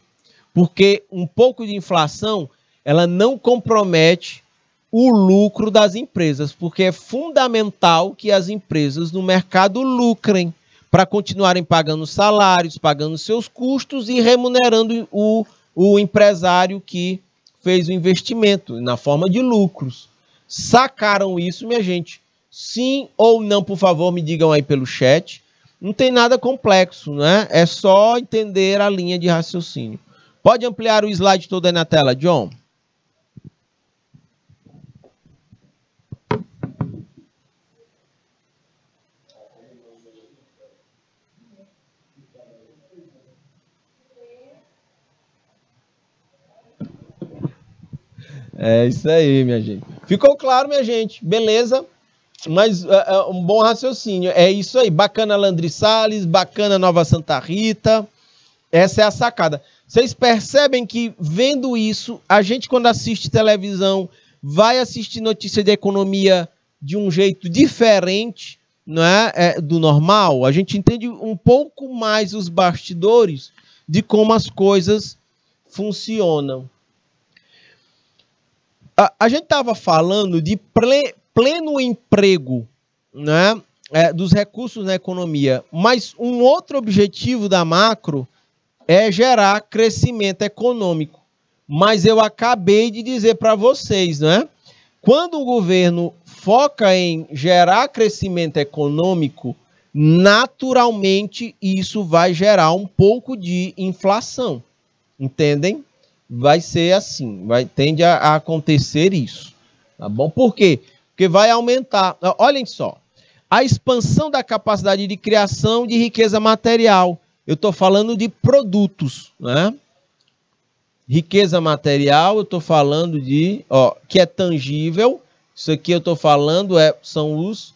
Porque um pouco de inflação, ela não compromete o lucro das empresas, porque é fundamental que as empresas no mercado lucrem para continuarem pagando salários, pagando seus custos e remunerando o empresário que fez o investimento na forma de lucros. Sacaram isso, minha gente? Sim ou não, por favor, me digam aí pelo chat. Não tem nada complexo, né? É só entender a linha de raciocínio. Pode ampliar o slide todo aí na tela, John? É isso aí, minha gente. Ficou claro, minha gente? Beleza? Mas um bom raciocínio. É isso aí. Bacana Landry Salles, bacana Nova Santa Rita. Essa é a sacada. Vocês percebem que, vendo isso, a gente, quando assiste televisão, vai assistir notícia de economia de um jeito diferente, não é, do normal. A gente entende um pouco mais os bastidores de como as coisas funcionam. A gente estava falando de pleno emprego, né, dos recursos na economia, mas um outro objetivo da macro é gerar crescimento econômico. Mas eu acabei de dizer para vocês, né? Quando o governo foca em gerar crescimento econômico, naturalmente isso vai gerar um pouco de inflação. Entendem? Vai ser assim, tende a acontecer isso. Tá bom? Por quê? Porque vai aumentar. Olhem só. A expansão da capacidade de criação de riqueza material. Eu estou falando de produtos, né? Riqueza material, eu estou falando de, que é tangível. Isso aqui eu estou falando são os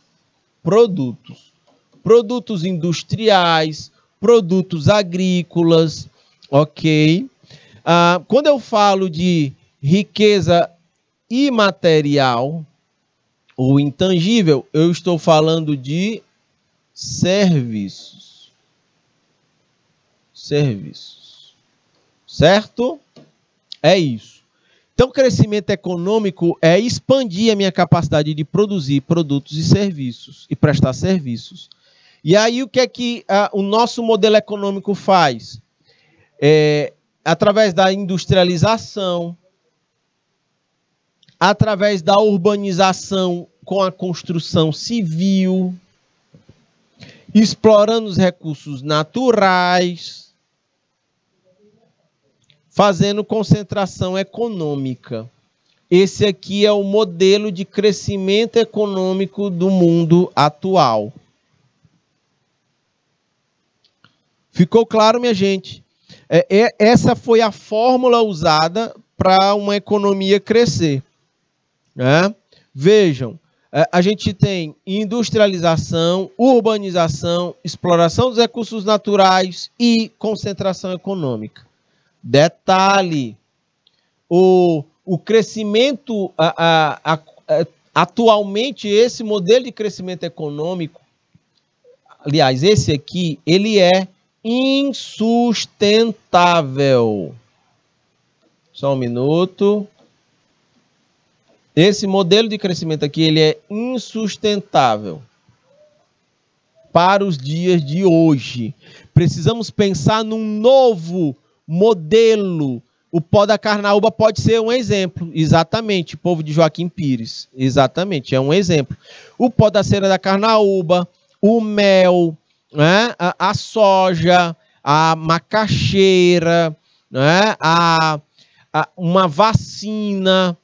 produtos. Produtos industriais, produtos agrícolas, ok? Quando eu falo de riqueza imaterial ou intangível, eu estou falando de serviços. Certo? É isso. Então, crescimento econômico é expandir a minha capacidade de produzir produtos e serviços e prestar serviços. E aí, o que é que o nosso modelo econômico faz? através da industrialização, através da urbanização com a construção civil, explorando os recursos naturais, fazendo concentração econômica. Esse aqui é o modelo de crescimento econômico do mundo atual. Ficou claro, minha gente? Essa foi a fórmula usada para uma economia crescer. Né? Vejam, a gente tem industrialização, urbanização, exploração dos recursos naturais e concentração econômica. Detalhe, o crescimento, atualmente, esse modelo de crescimento econômico, aliás, esse aqui, ele é insustentável. Só um minuto. Esse modelo de crescimento aqui, ele é insustentável para os dias de hoje. Precisamos pensar num novo modelo. O pó da carnaúba pode ser um exemplo. Exatamente, povo de Joaquim Pires. Exatamente, é um exemplo. O pó da cera da carnaúba, o mel, né? A soja, a macaxeira, né? Uma vacina,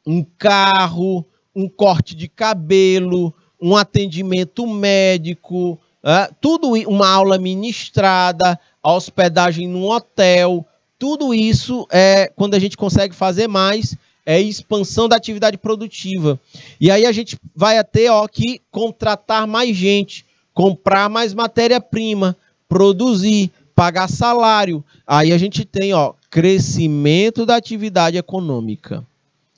um carro, um corte de cabelo, um atendimento médico, tudo, uma aula ministrada, a hospedagem num hotel, tudo isso é quando a gente consegue fazer mais, é expansão da atividade produtiva. E aí a gente vai ter que contratar mais gente, comprar mais matéria-prima, produzir, pagar salário. Aí a gente tem crescimento da atividade econômica.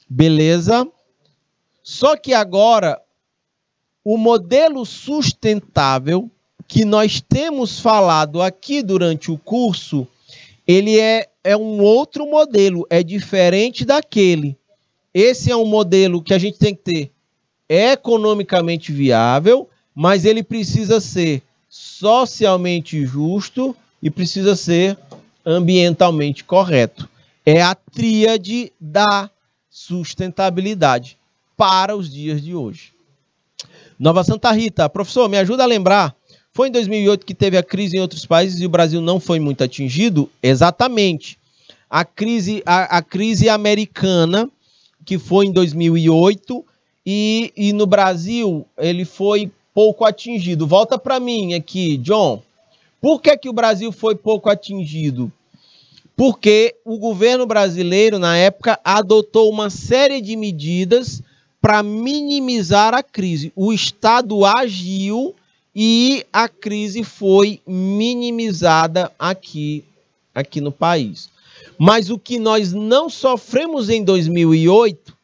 Beleza? Só que agora, o modelo sustentável que nós temos falado aqui durante o curso, ele é um outro modelo, é diferente daquele. Esse é um modelo que a gente tem que ter economicamente viável, mas ele precisa ser socialmente justo e precisa ser ambientalmente correto. É a tríade da sustentabilidade para os dias de hoje. Nova Santa Rita, professor, me ajuda a lembrar, foi em 2008 que teve a crise em outros países e o Brasil não foi muito atingido? Exatamente. A crise americana, que foi em 2008, e no Brasil ele foi pouco atingido. Volta para mim aqui, John. Por que o Brasil foi pouco atingido? Porque o governo brasileiro, na época, adotou uma série de medidas para minimizar a crise. O Estado agiu e a crise foi minimizada aqui no país. Mas o que nós não sofremos em 2008,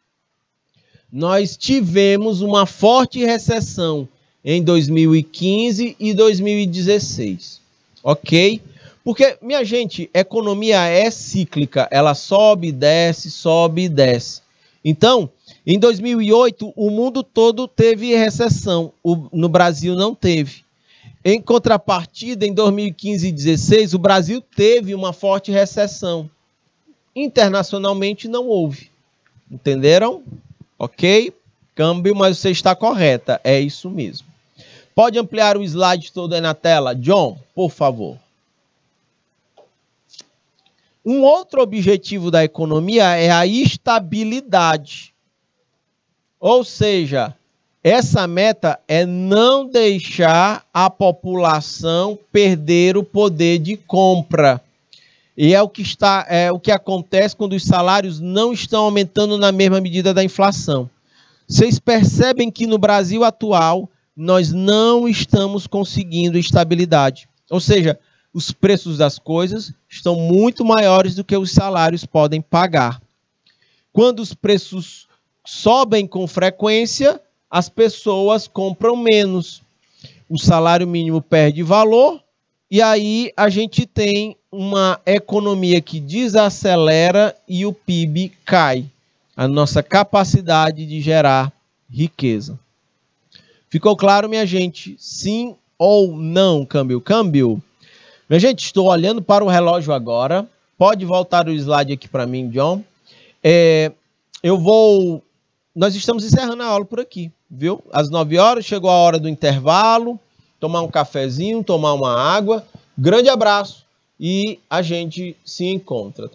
nós tivemos uma forte recessão em 2015 e 2016. Ok? Porque, minha gente, economia é cíclica, ela sobe e desce, sobe e desce. Então, em 2008, o mundo todo teve recessão, no Brasil não teve. Em contrapartida, em 2015 e 2016, o Brasil teve uma forte recessão. Internacionalmente não houve. Entenderam? Ok? Câmbio, mas você está correta, é isso mesmo. Pode ampliar o slide todo aí na tela, John, por favor. Um outro objetivo da economia é a estabilidade. Ou seja, essa meta é não deixar a população perder o poder de compra. E é o que acontece quando os salários não estão aumentando na mesma medida da inflação. Vocês percebem que no Brasil atual nós não estamos conseguindo estabilidade. Ou seja, os preços das coisas estão muito maiores do que os salários podem pagar. Quando os preços sobem com frequência, as pessoas compram menos. O salário mínimo perde valor e aí a gente tem uma economia que desacelera e o PIB cai. A nossa capacidade de gerar riqueza. Ficou claro, minha gente? Sim ou não, câmbio? Minha gente, estou olhando para o relógio agora. Pode voltar o slide aqui para mim, John. Nós estamos encerrando a aula por aqui, viu? Às 9 horas, chegou a hora do intervalo, tomar um cafezinho, tomar uma água. Grande abraço e a gente se encontra.